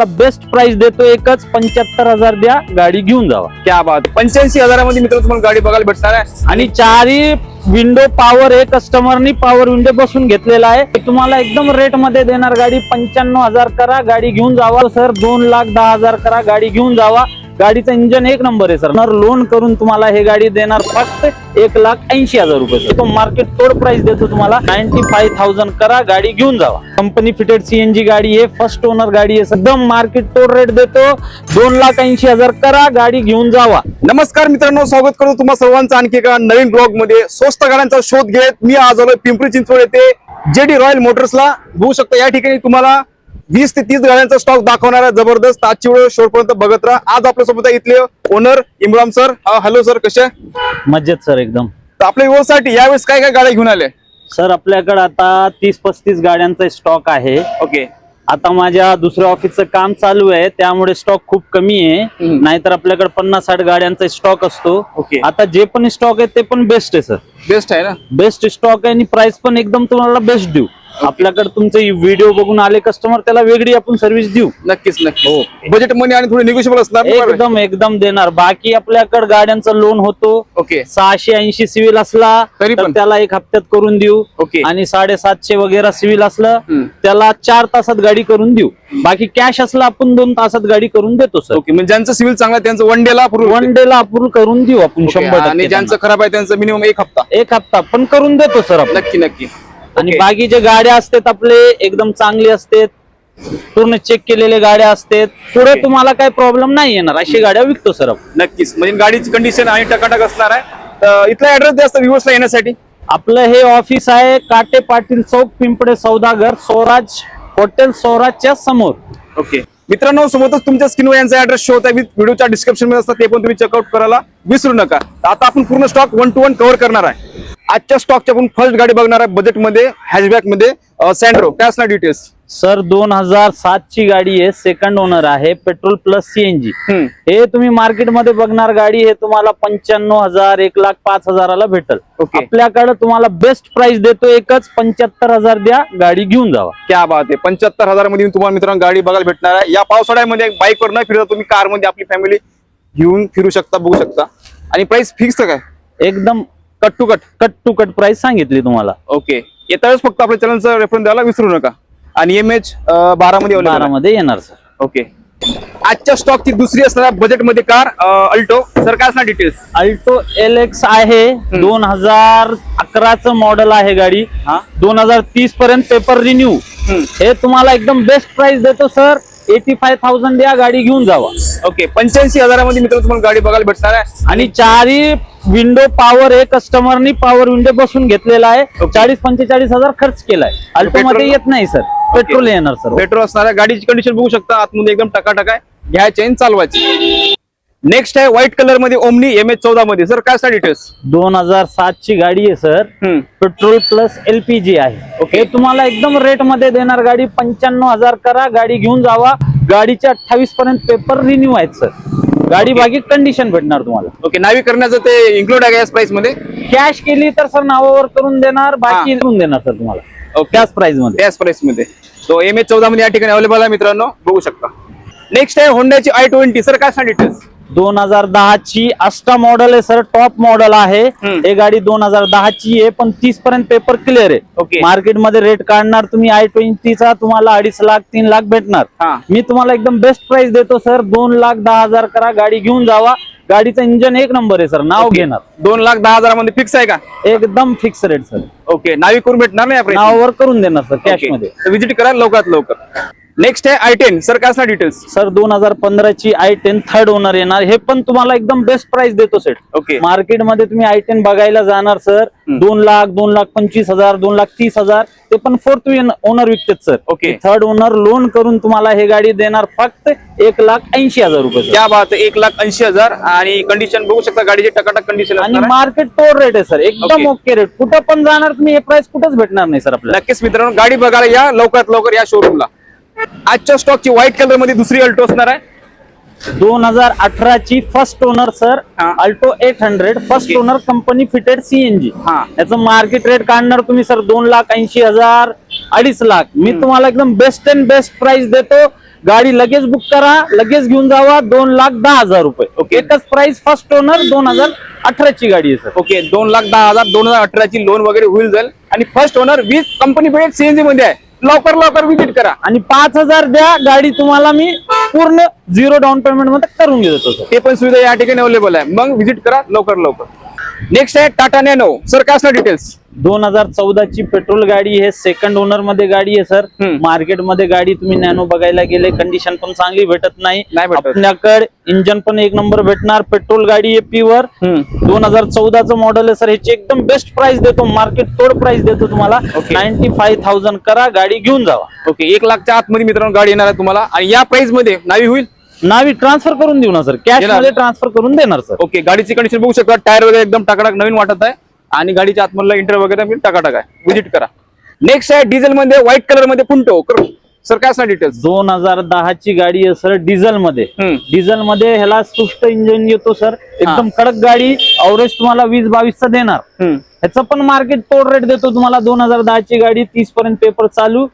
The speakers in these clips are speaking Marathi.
बेस्ट प्राइस देतो, एकच 75,000 द्या, गाडी घेऊन जावा. क्या बात. 85,000 मध्ये मित्रांनो तुम्हाला गाडी बघायला भेटणार आहे. आणि चारही विंडो पॉवर आहे, कस्टमरनी पॉवर विंडो बसून घेतलेला आहे. तुम्हाला एकदम रेट मध्ये देणार गाडी. 95,000 करा, गाडी घेऊन जावा सर. 2,10,000 करा, गाडी घेऊन जावा. गाडीचं इंजन एक नंबर आहे सर. लोन करून तुम्हाला हे गाडी देणार फक्त 1,80,000 रुपये सर. तो मार्केट तोड प्राइस देतो तुम्हाला. 95,000 करा, गाडी घेऊन जावा. कंपनी फिटेड सीएनजी गाडी आहे, फर्स्ट ओनर गाडी आहे. एकदम मार्केट तोड रेट देतो. 2,80,000 करा, गाडी घेऊन जावा. नमस्कार मित्रांनो, स्वागत करतो तुम्हा सर्वांचं आणखी एका नवीन ब्लॉग मध्ये. स्वस्त गाड्यांचा शोध घेत मी आज आलोय पिंपरी चिंचवड येथे जेडी रॉयल मोटर्सला. बघू शकता या ठिकाणी तुम्हाला 20 ते 30 गाड्यांचा स्टॉक दाखवणार आहे. जबरदस्त. आजची व्हिडिओ शेवटपर्यंत बघत राहा. आज आपल्या सोबत आहे इथले owner Imran sir. Hello sir, कसे आहे? मजेत सर एकदम. तर आपल्या व्यवसायासाठी यावेळेस काय काय गाड्या घेऊन आले? सर आपल्याकडे आता 30-35 गाड्यांचा स्टॉक आहे. ओके. आता माझ्या दुसऱ्या ऑफिसचं काम चालू आहे, त्यामुळे स्टॉक खूप कमी आहे. नाहीतर आपल्याकडे 50-60 गाड्यांचा स्टॉक असतो. ओके. आता जे पण स्टॉक आहे ते पण बेस्ट आहे सर. बेस्ट आहे ना? बेस्ट स्टॉक आहे आणि प्राइस पण एकदम तुम्हाला बेस्ट देऊ. आपल्याकडे तुमचे व्हिडिओ बघून आले कस्टमर, त्याला वेगळी आपण सर्व्हिस देऊ. नक्कीच नक्की. बजेट मध्ये आणि थोडी निगोशिएबल असणार ना? एकदम एकदम देणार. बाकी आपल्याकडे गाड्यांचं लोन होतो. ओके. 680 सिव्हिल असला तरी तर पण? त्याला 1 हप्त्यात करून देऊ. ओके. आणि 750 वगैरे सिव्हिल असलं त्याला 4 तासात गाडी करून देऊ. बाकी कॅश असला आपण 2 तासात गाडी करून देतो सर. ओके. म्हणजे ज्यांचं सिव्हिल चांगला आहे त्यांचं वन डेला वन डे ला अप्रूव्ह करून देऊ आपण 100%. आणि ज्यांचं खराब आहे त्यांचं मिनिमम 1 हप्ता. 1 हप्ता पण करून देतो सर आपण. नक्की नक्की. आणि बाकी जे गाड्या असतात आपले एकदम चांगली असतात, पूर्ण चेक केलेले गाड्या असतात. पुढे तुम्हाला काही प्रॉब्लेम नाही येणार अशी गाड्या विकतो सर आपण. नक्कीच. म्हणजे गाडीची कंडिशन आणि टकाटक असणार आहे. तर इथला ऍड्रेस द्या व्ह्यूअर्सला येण्यासाठी. आपलं हे ऑफिस आहे काटे पाटील चौक, पिंपळे सौदागर, स्वराज हॉटेल स्वराजच्या समोर. ओके. मित्रांनो, सोबतच तुमच्या स्क्रीनवर यांचा ऍड्रेस शो होता. व्हिडिओच्या डिस्क्रिप्शन मध्ये असतात, ते पण तुम्ही चेकआउट करायला विसरू नका. आता आपण पूर्ण स्टॉक 1 to 1 कव्हर करणार आहे. आजच्या स्टॉकच्या आपण फर्स्ट गाडी बघणार आहे बजेट मध्ये, हॅशबॅक मध्ये, सँड्रो. काय असणार डिटेल्स? सर 2007 ची गाडी आहे, सेकंड ओनर आहे, पेट्रोल प्लस सीएनजी. हे तुम्ही मार्केट मध्ये बघणार गाडी हे तुम्हाला 95,000 1,05,000 भेटल. आपल्याकडे तुम्हाला बेस्ट प्राइस देतो, एकच 75,000 द्या, गाडी घेऊन जावा. क्या बात आहे. 75,000 मध्ये तुम्हाला मित्रांनो गाडी बघायला भेटणार आहे. या पावसाळ्यामध्ये बाईक वर न फिरता तुम्ही कार मध्ये आपली फॅमिली घेऊन फिरू शकता, बघू शकता. आणि प्राइस फिक्स काय? एकदम कट टू कट प्राइस सांगितली तुम्हाला. ओके. येता वेळेस फक्त आपल्या चॅनलचं रेफरन्स द्यायला विसरू नका. आणि MH 12 मध्ये 12 मध्ये येणार सर. ओके. आजच्या स्टॉकची दुसरी असणार बजेट मध्ये कार अल्टो. सर काय असणार डिटेल्स? अल्टो LX आहे, 2011 च मॉडेल आहे गाडी. 2030 पर्यंत पेपर रिन्यू. हे तुम्हाला एकदम बेस्ट प्राइस देतो सर. 85,000 द्या, गाडी घेऊन जावा. ओके. 85,000 मध्ये मित्रांनो तुम्हाला गाडी बघायला भेटणार आहे. आणि चारही विंडो पॉवर आहे, कस्टमरनी पॉवर विंडो बसून घेतलेला आहे. 40-45,000 खर्च केलाय. अल्टो मध्ये येत नाही सर, पेट्रोल येणार सर. पेट्रोल असणार आहे. गाडीची कंडिशन बघू शकता, आतमध्ये एकदम टकाटक आहे. घ्यायची आणि चालवायची. नेक्स्ट आहे व्हाईट कलर मध्ये ओमनी MH 14 मध्ये. सर काय असणार डिटेल्स? 2007 ची गाडी आहे सर, पेट्रोल प्लस LPG आहे. ओके. तुम्हाला एकदम रेट मध्ये देणार गाडी. 95,000 करा, गाडी घेऊन जावा. गाडीचे 28 पर्यंत पेपर रिन्यू आहेत सर. गाडी बाकी कंडिशन भेटणार तुम्हाला. ओके. नावी करण्याचं ते इन्क्लूड आहे याच प्राइस मध्ये? कॅश केली तर सर नावावर करून देणार, बाकी करून देणार सर तुम्हाला. त्याच प्राइस मध्ये. त्याच प्राइस मध्ये. तो MH 14 मध्ये या ठिकाणी अवेलेबल आहे मित्रांनो, बघू शकता. नेक्स्ट आहे होंडाची i20. सर काय असणार डिटेल्स? 2010 ची अष्टा मॉडेल आहे सर, टॉप मॉडेल आहे. हे गाडी 2010 ची आहे, पण 30 पर्यंत पेपर क्लिअर आहे. ओके. मार्केट मध्ये रेट काढणार तुम्ही i20 चा तुम्हाला 2.5 लाख 3 लाख भेटणार. मी तुम्हाला एकदम बेस्ट प्राइस देतो सर. 2,10,000 करा, गाडी घेऊन जावा. गाडीचं इंजन एक नंबर आहे सर. नाव घेणार. 2,10,000 मध्ये फिक्स आहे का? एकदम फिक्स रेट सर. ओके. नावी करून भेटणार नाही? नावावर करून देणार सर कॅश मध्ये. विजिट करा लवकरात लवकर. नेक्स्ट आहे i10. सर काय असणार डिटेल्स? सर 2015 ची i10 थर्ड ओनर येणार. हे पण तुम्हाला एकदम बेस्ट प्राइस देतो सेट. ओके. मार्केट मध्ये तुम्ही i10 बघायला जाणार सर, 2 लाख 2,25,000 2,30,000 ते पण फोर्थ ओनर विकतात sir. Okay. Third owner loan करून तुम्हाला हे गाडी देणार फक्त 1,80,000 रुपये. क्या बात आहे. 1,80,000. आणि कंडिशन बघू शकता गाडीची टकाटक कंडिशन. आणि मार्केट तोड रेट आहे सर, एकदम ओके रेट. कुठं पण जाणार तुम्ही हे प्राइस कुठंच भेटणार नाही सर आपल्याला. नक्कीच मित्रांनो गाडी बघायला या लवकरात लवकर या शोरूमला. आजच्या स्टॉकची व्हाईट कलर मध्ये दुसरी अल्टो असणार आहे. 2018 ची first owner sir, Alto 800 first owner, company fitted CNG. याचं मार्केट रेट काढणार तुम्ही सर 2,80,000 2.5 लाख. मी तुम्हाला एकदम बेस्ट अँड बेस्ट प्राइस देतो. गाडी लगेच बुक करा, लगेच घेऊन जावा. 2,10,000 रुपये. ओके. एकच प्राइस. फर्स्ट ओनर 2018 ची गाडी आहे सर. ओके, 2,10,000 2018 ची लोन वगैरे होईल जाईल आणि first owner 20 company paid CNG मध्ये आहे. लवकर विजिट करा आणि 5,000 द्या, गाडी तुम्हाला मी पूर्ण 0 डाऊन पेमेंट मध्ये करून देतो सर. ते पण सुविधा या ठिकाणी अवेलेबल आहे. मग विजिट करा लवकर. नेक्स्ट आहे टाटा नॅनो. सर काय असणार डिटेल्स? 2014 ची पेट्रोल गाडी आहे. सेकंड ओनर मध्ये गाडी आहे सर. मार्केट मध्ये गाडी तुम्ही नॅनो बघायला गेले, कंडिशन पण चांगली भेटत नाही. आपल्याकडे इंजन पण एक नंबर भेटणार. पेट्रोल गाडी आहे प्युअर. 2014 मॉडेल आहे सर. ह्याची एकदम बेस्ट प्राइस देतो, मार्केट तोड प्राइस देतो तुम्हाला. 95,000 करा, गाडी घेऊन जावा. ओके, 1,00,000च्या आतमध्ये मित्रांनो गाडी येणार आहे तुम्हाला आणि या प्राइस मध्ये नावी होईल. नावी ट्रान्सफर करून देऊ ना सर, कॅश मध्ये ट्रान्सफर करून देणार सर. ओके, गाडीची कंडिशन बघू शकता. टायर वगैरे एकदम टकाटक नवीन वाटत आहे आणि गाडीच्या आतमधला इंटर वगैरे टकाटक आहे. विजिट करा. नेक्स्ट आहे डिझेल मध्ये व्हाईट कलर मध्ये पुंटो. सर काय असणार डिटेल्स? 2010 ची गाडी आहे सर. डिझेल मध्ये. डिझेल मध्ये ह्याला सुष्ट इंजिन येतो सर. एकदम कडक गाडी. अवरेज तुम्हाला 20-22 चा देणार. ह्याचं पण मार्केट तोड रेट देतो तुम्हाला. 2010 ची गाडी, 30 पर्यंत पेपर चालू.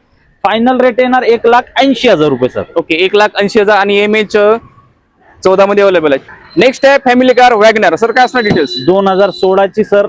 फायनल रेट येणार 1,80,000 रुपये सर. ओके, 1,80,000 आणि MH 14 मध्ये अवेलेबल आहे. नेक्स्ट आहे फॅमिली कार वॅगनर. सर काय असणार डिटेल्स? 2016 ची सर.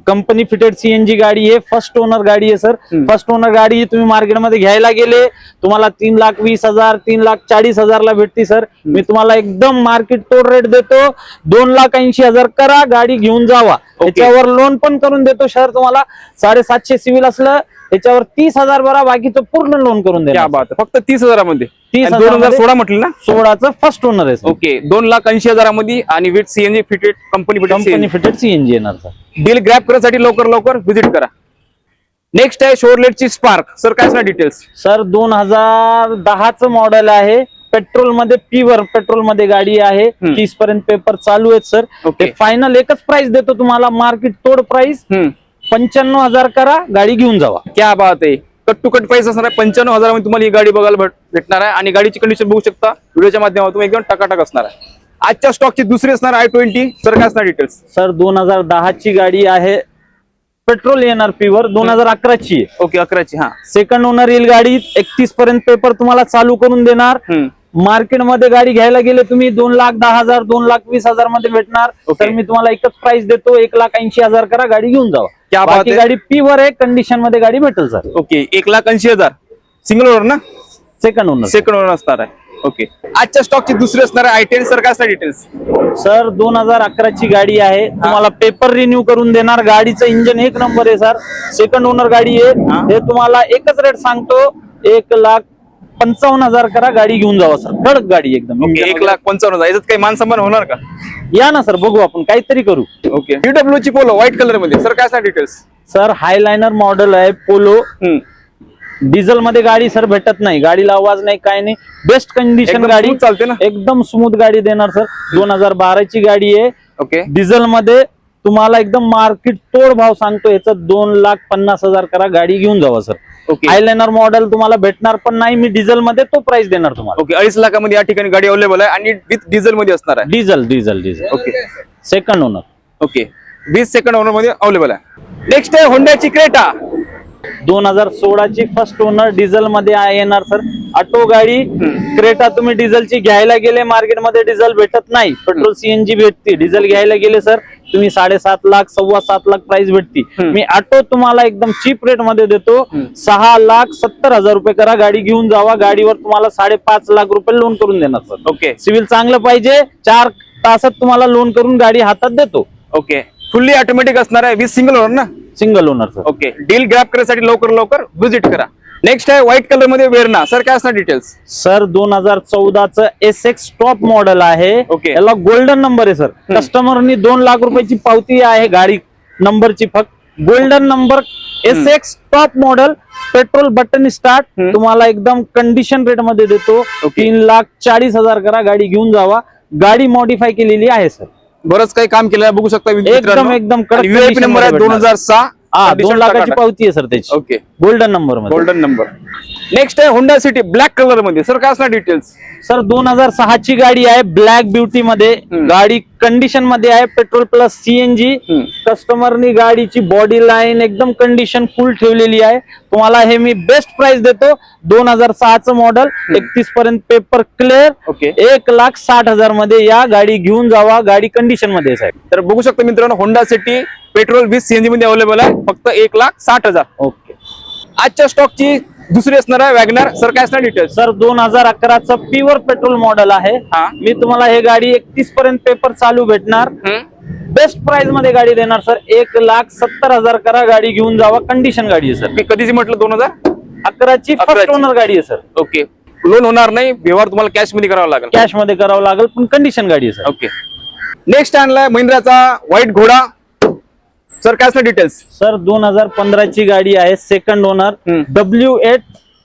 कंपनी फिटेड सीएनजी गाडी आहे. फर्स्ट ओनर गाडी आहे सर. फर्स्ट ओनर गाडी तुम्ही मार्केटमध्ये घ्यायला गेले तुम्हाला 3,20,000 3,40,000 ला भेटती सर. मी तुम्हाला एकदम मार्केट तोड रेट देतो. 2,80,000 करा, गाडी घेऊन जावा. त्याच्यावर लोन पण करून देतो सर तुम्हाला. 750 सिव्हिल असलं त्याच्यावर 30,000 भरा, बाकीचं पूर्ण लोन करून द्या. फक्त 30,000 मध्ये. 2016 म्हटलं ना? 16चं फर्स्ट ओनर आहे सर. ओके, 2,80,000 मध्ये आणि with CNG fitted company fitted CNG येणार सर. डील ग्रॅब करण्यासाठी लवकर विजिट करा. नेक्स्ट आहे शोरलेटची स्पार्क. सर काय असणार डिटेल्स? सर 2010चं मॉडेल आहे. पेट्रोल मध्ये प्युअर पेट्रोल मध्ये गाडी आहे. 30 पर्यंत पेपर चालू आहेत सर. ते फायनल एकच प्राइस देतो तुम्हाला, मार्केट तोड प्राइस. 95,000 करा, गाडी घेऊन जावा. क्या बात आहे. कट टू कट प्राइस असणार आहे. 95,000 मध्ये तुम्हाला ही गाडी बघायला भेटणार आहे आणि गाडीची कंडिशन बघू शकता व्हिडिओच्या माध्यमातून. एकदम टकाटक असणार आहे. आजच्या स्टॉकची दुसरी असणार i20. सर काय असणार डिटेल्स? सर 2010 ची गाडी आहे. पेट्रोल येणार प्युअर. 2011 ची आहे. ओके, 11 ची. हा, सेकंड ओनर येईल गाडी. 31 पर्यंत पेपर तुम्हाला चालू करून देणार. मार्केटमध्ये गाडी घ्यायला गेले तुम्ही 2,10,000 2,20,000 मध्ये भेटणार. तर मी तुम्हाला एकच प्राइस देतो, 1,80,000 करा, गाडी घेऊन जावा. बाकी गाडी प्युअर आहे, कंडिशन मध्ये गाडी भेटेल सर. ओके, 1,80,000 सिंगल ओनर ना? सेकंड ओनर असणार आहे. ओके, आजच्या स्टॉकची दुसरी असणार आहे i10. सर काय असणार डिटेल्स? सर 2011 ची गाडी आहे. तुम्हाला पेपर रिन्यू करून देणार. गाडीचं इंजन एक नंबर आहे सर. सेकंड ओनर गाडी आहे. हे तुम्हाला एकच रेट सांगतो, 1,55,000 करा, गाडी घेऊन जावा सर. कडक गाडी एकदम. 1,55,000. याच्यात काही मान सन्मान होणार का? या ना सर, बघू आपण काहीतरी करू. ओके, DW ची पोलो व्हाईट कलर मध्ये. सर काय असणार डिटेल्स? सर हायलाइनर मॉडेल आहे पोलो. डिझेल मध्ये गाडी सर भेटत नाही. गाडीला आवाज नाही, काय नाही. बेस्ट कंडिशन गाडी चालते ना, एकदम स्मूथ गाडी देणार सर. 2012 ची गाडी आहे. ओके, डिझेल मध्ये तुम्हाला एकदम मार्केट तोड भाव सांगतो. याचा 2,50,000 करा, गाडी घेऊन जावा सर. ओके, हायलाइनर मॉडेल तुम्हाला भेटणार पण नाही. मी डिझेल मध्ये तो प्राइस देणार तुम्हाला. ओके, 2.5 लाखामध्ये या ठिकाणी गाडी अवेलेबल आहे आणि विथ डिझेल मध्ये असणार आहे. Diesel. Okay, second owner. Okay, 20 second owner मध्ये अवेलेबल आहे. नेक्स्ट आहे होंडाची क्रेटा. 2016 ची फर्स्ट ओनर डिझेल मध्ये येणार सर. ऑटो गाडी. क्रेटा तुम्ही डिझेलची घ्यायला गेले मार्केटमध्ये डिझेल भेटत नाही. पेट्रोल सीएनजी भेटते. डिझेल घ्यायला गेले सर तुम्ही 7.5 लाख 7.25 लाख प्राइस भेटती. मी ऑटो तुम्हाला एकदम चीप रेट मध्ये देतो. 6,70,000 रुपये करा, गाडी घेऊन जावा. गाडीवर तुम्हाला 5.5 लाख रुपये लोन करून देणार सर. ओके, सिव्हिल चांगलं पाहिजे. 4 तासात तुम्हाला लोन करून गाडी हातात देतो. ओके, फुल्ली ऑटोमॅटिक असणार आहे. विथ सिंगल ओनर ना? Single owner sir. Okay, deal grab करण्यासाठी लवकर विजिट करा. नेक्स्ट आहे व्हाईट कलर मध्ये वेरना. सर काय असणार डिटेल्स? सर 2014चं SX टॉप मॉडेल आहे. ओके, याला गोल्डन नंबर आहे सर. कस्टमरनी 2 लाख रुपयाची पावती आहे गाडी नंबरची. फक्त golden number. SX top model. Petrol button start. तुम्हाला एकदम कंडिशन रेट मध्ये देतो. 3,40,000 करा, गाडी घेऊन जावा. गाडी मॉडिफाय केलेली आहे सर. बरंच काही काम केलं बघू शकता. एकदम VIP नंबर आहे 2006. 2 लाखाची पावती आहे सर त्याची. ओके, गोल्डन नंबर मध्ये. Golden number. नेक्स्ट आहे होंडा सिटी ब्लॅक कलर मध्ये. सर काय असणार डिटेल्स? सर 2006 ची गाडी आहे. ब्लॅक ब्युटी मध्ये. गाडी कंडिशन मध्ये आहे, पेट्रोल प्लस सीएनजी. कस्टमरनी गाडीची बॉडी लाईन एकदम कंडिशन फुल ठेवलेली आहे. तुम्हाला हे मी बेस्ट प्राइस देतो. 2006चं मॉडेल, 31 पर्यंत पेपर क्लिअर. ओके. 1,60,000 मध्ये या गाडी घेऊन जावा. गाडी कंडिशन मध्ये आहे साहेब. तर बघू शकता मित्रांनो, होंडा सिटी पेट्रोल 20 सीएनजी मध्ये अवेलेबल आहे, फक्त 1,60,000. ओके. आजच्या स्टॉकची दुसरी असणार आहे वॅगनर. सर काय असणार डिटेल्स? सर 2011चं प्युअर पेट्रोल मॉडेल आहे. हा. मी तुम्हाला हे गाडी 31 पर्यंत पेपर चालू भेटणार. बेस्ट प्राइस मध्ये गाडी देणार सर. 1,70,000 करा, गाडी घेऊन जावा. कंडिशन गाडी आहे सर. मी कधीची म्हटलं 2011ची फर्स्ट 11ची. ओनर गाडी आहे सर. ओके. लोन होणार नाही, व्यवहार तुम्हाला कॅश मध्ये करावा लागेल. कॅश मध्ये करावं लागेल, पण कंडिशन गाडी आहे सर. ओके. नेक्स्ट आणलाय महिंद्राचा व्हाईट घोडा. सर काय असणार डिटेल्स? सर 2015ची गाडी आहे, सेकंड ओनर. W8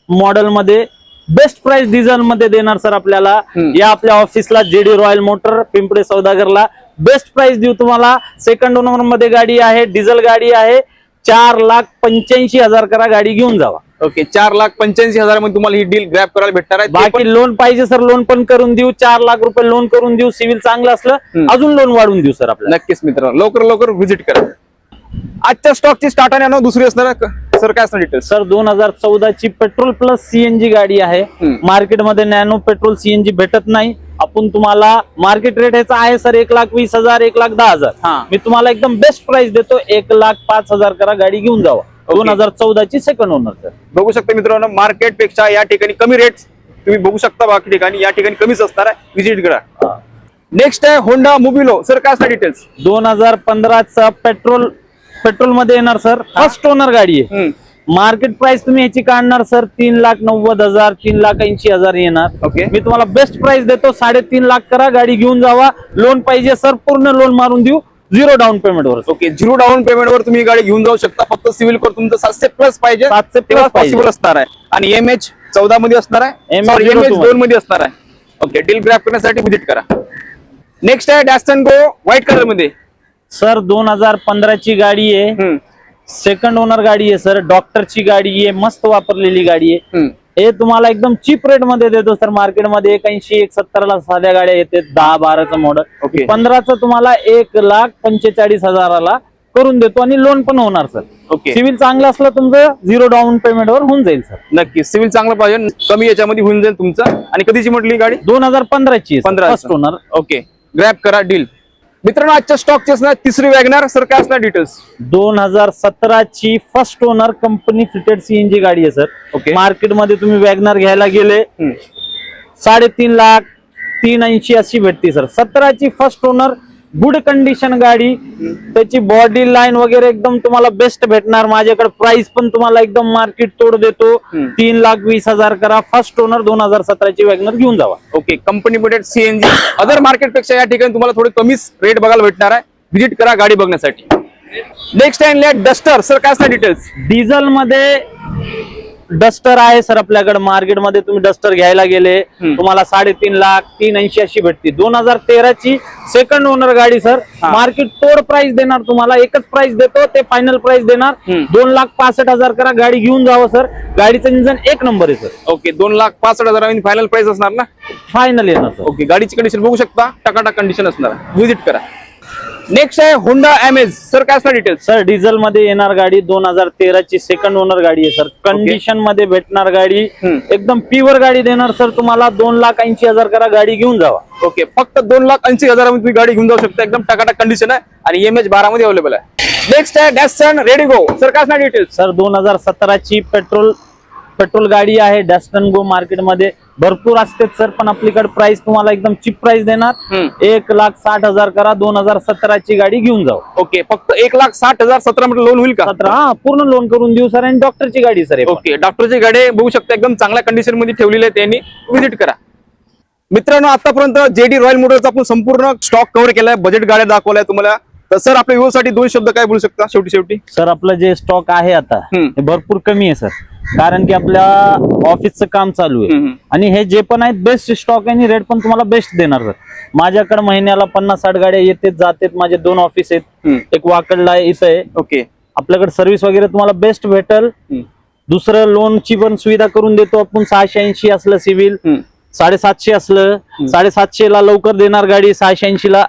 मॉडेल मध्ये बेस्ट प्राइस डिझेल मध्ये देणार सर आपल्याला. या आपल्या ऑफिसला जेडी रॉयल मोटर पिंपळे सौदागरला बेस्ट प्राइस देऊ तुम्हाला. सेकंड ओनर मध्ये गाडी आहे, डिझेल गाडी आहे. 4,85,000 करा, गाडी घेऊन जावा. ओके. 4,85,000 मध्ये तुम्हाला ही डील ग्रॅब करायला भेटणार आहे. बाकी लोन पाहिजे सर, लोन पण करून देऊ. 4 लाख रुपये लोन करून देऊ. सिव्हिल चांगलं असलं अजून लोन वाढून देऊ सर आपल्याला. नक्कीच मित्रांनो, लवकर लवकर व्हिजिट करा. आजच्या स्टॉकची स्टार्ट आणि दुसरी असणार आहे. सर काय असणार डिटेल्स? सर 2014ची पेट्रोल प्लस सीएनजी गाडी आहे. मार्केटमध्ये नॅनो पेट्रोल सीएनजी भेटत नाही. आपण तुम्हाला मार्केट रेट ह्याचा आहे सर 1,20,000 1,10,000. मी तुम्हाला एकदम बेस्ट प्राइस देतो. 1,05,000 करा, गाडी घेऊन जावा. 2014ची सेकंड ओनर सर. बघू शकता मित्रांनो, मार्केट पेक्षा या ठिकाणी कमी रेट तुम्ही बघू शकता. बाकी ठिकाणी या ठिकाणी कमीच असणार आहे, व्हिजिट करा. नेक्स्ट आहे होंडा मोबिलो. सर काय असणार डिटेल्स? 2015चा पेट्रोल मध्ये येणार सर. फर्स्ट ओनर गाडी आहे. मार्केट प्राइस तुम्ही याची काढणार सर 3,90,000 3,80,000 येणार. ओके. मी तुम्हाला बेस्ट प्राइस देतो. 3.5 लाख करा, गाडी घेऊन जावा. लोन पाहिजे सर, पूर्ण लोन मारून देऊ, 0 डाऊन पेमेंट वर. ओके. 0 डाऊन पेमेंट वर तुम्ही गाडी घेऊन जाऊ शकता. फक्त सिव्हिल कोड तुमचं 700 प्लस पाहिजे, 700 तेव्हा plus पाहिजे. पॉसिबल असणार आहे. आणि MH 14 मध्ये असणार आहे, MH 2 मध्ये असणार आहे. ओके. डील ग्रॅब करण्यासाठी व्हिजिट करा. नेक्स्ट आहे डॅस्टन गो व्हाईट कलर मध्ये. सर 2015ची गाडी आहे, सेकंड ओनर गाडी आहे सर. डॉक्टरची गाडी आहे, मस्त वापरलेली गाडी आहे. हे तुम्हाला एकदम चीप रेट मध्ये देतो सर. मार्केटमध्ये 81 170 ला साध्या गाड्या येते 10-12चं मॉडेल. ओके. 15चं तुम्हाला 1,45,000 करून देतो आणि लोन पण होणार सर. ओके. सिव्हिल चांगलं असलं तुमचं 0 डाऊन पेमेंट वर होऊन जाईल सर. नक्की सिव्हिल चांगलं पाहिजे, कमी याच्यामध्ये होऊन जाईल तुमचं. आणि कधीची म्हटली गाडी? 2015ची 15 फर्स्ट ओनर. ओके. ग्रॅब करा डील. मित्रांनो आजच्या स्टॉकची असणार तिसरी वॅगनर. सर काय असणार डिटेल्स? 2017ची first owner company fitted CNG गाडी आहे सर. ओके. मार्केटमध्ये तुम्ही वॅगनर घ्यायला गेले 3.5 लाख 380 अशी भेटते सर. 17ची फर्स्ट ओनर, गुड कंडिशन गाडी. त्याची बॉडी लाईन वगैरे एकदम तुम्हाला बेस्ट भेटणार. माझ्याकडे प्राइस पण तुम्हाला एकदम मार्केट तोड देतो. 3,20,000 करा. फर्स्ट ओनर 2017ची वॅगनर घेऊन जावा. Okay. Company product CNG other market पेक्षा या ठिकाणी तुम्हाला थोडी कमीच रेट बघायला भेटणार आहे. व्हिजिट करा गाडी बघण्यासाठी. नेक्स्ट आहे डस्टर. सर काय असणार डिटेल्स? डिझेल मध्ये डस्टर आहे सर आपल्याकडे. मार्केटमध्ये तुम्ही डस्टर घ्यायला गेले तुम्हाला 3.5 लाख 380 अशी भेटते. 2013ची सेकंड ओनर गाडी सर. मार्केट तोड प्राइस देणार तुम्हाला. एकच प्राइस देतो, ते फायनल प्राइस देणार. 2,65,000 करा, गाडी घेऊन जावं सर. गाडीचं इंजन एक नंबर आहे सर. ओके. 2,65,000 फायनल प्राइस असणार ना? फायनल येणार सर. ओके. गाडीची कंडिशन बघू शकता, टकाटक कंडिशन असणार. व्हिजिट करा. नेक्स्ट आहे होंडा अमेज. सर काय असणार डिटेल्स? सर डिझेल मध्ये येणार गाडी. 2013ची सेकंड ओनर गाडी आहे सर. कंडिशन मध्ये भेटणार गाडी. एकदम प्युअर गाडी देणार सर तुम्हाला. 2,80,000 करा, गाडी घेऊन जावा. ओके. फक्त 2,80,000 मध्ये तुम्ही गाडी घेऊन जाऊ शकता. एकदम टकाटक कंडिशन आहे आणि MH 12 मध्ये अवेलेबल आहे. नेक्स्ट आहे डॅस्टन रेडिगो. सर काय असणार डिटेल्स? सर 2017ची पेट्रोल गाडी आहे. डॅस्टन गो मार्केटमध्ये भरपूर असते सर, पण आपल्याकडे प्राइस तुम्हाला एकदम चीप प्राइस देणार. 1,60,000 करा. 2017ची गाडी घेऊन जाऊ. ओके. फक्त 1,60,000 17 मध्ये लोन होईल का? 17 पूर्ण लोन करून देऊ सर. आणि डॉक्टरची गाडी सर. ओके. डॉक्टरची गाडी बघू शकता, एकदम चांगल्या कंडिशन मध्ये ठेवलेली आहे त्यांनी. व्हिजिट करा. मित्रांनो आतापर्यंत जेडी रॉयल मोटरचा आपण संपूर्ण स्टॉक कव्हर केलाय, बजेट गाड्या दाखवल्या तुम्हाला. तर सर आपल्या व्ह्यूसाठी 2 शब्द काय बोलू शकता शेवटी? सर आपलं जे स्टॉक आहे आता हे भरपूर कमी आहे सर. कारण की आपल्या ऑफिसचं काम चालू आहे आणि हे जे पण आहेत बेस्ट स्टॉक आहे आणि रेट पण तुम्हाला बेस्ट देणार सर. माझ्याकडे महिन्याला 50-60 गाड्या येतात जातात. माझे 2 ऑफिस आहेत, एक वाकडला आहे, इथं आहे. ओके. आपल्याकडे सर्व्हिस वगैरे तुम्हाला बेस्ट भेटल. दुसरं लोनची पण सुविधा करून देतो आपण. 680 असलं सिव्हिल, 750 असलं 750 ला लवकर देणार गाडी, 680 ला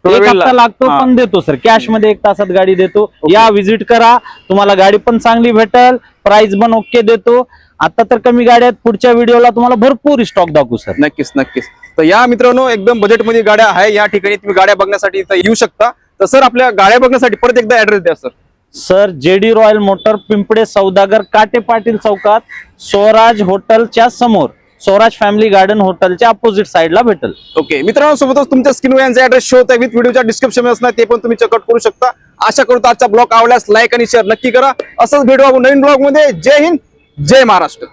थोडा एक वेळ हप्ता लागतो हा. पण देतो सर, कॅश मध्ये 1 तासात गाडी देतो. या विजिट करा, तुम्हाला गाडी पण चांगली भेटल, प्राइस पण ओके देतो. आता तर कमी गाड्या आहेत, पुढच्या व्हिडिओला तुम्हाला भरपूर स्टॉक दाखवू सर. नक्कीच नक्कीच. तर या मित्रांनो एकदम बजेटमध्ये गाड्या आहे, या ठिकाणी तुम्ही गाड्या बघण्यासाठी इथं येऊ शकता. तर सर आपल्या गाड्या बघण्यासाठी परत एकदा ऍड्रेस द्या sir. Sir JD royal motor, Pimple Saudagar, Kate Patil चौकात, स्वराज हॉटेलच्या समोर, स्वराज फॅमिली गार्डन हॉटेलच्या अपोजिट साइडला भेटेल. ओके मित्रांनो, सोबतच तुमच्या स्क्रीनवर यांचा ऍड्रेस शो होता विथ व्हिडिओच्या डिस्क्रिप्शन मध्ये असणार, ते पण तुम्ही चेकआउट करू शकता. आशा करतो आजचा ब्लॉग आवडल्यास लाईक आणि शेअर नक्की करा. असंच भेटू आपण नवीन ब्लॉग मध्ये. जय हिंद, जय महाराष्ट्र.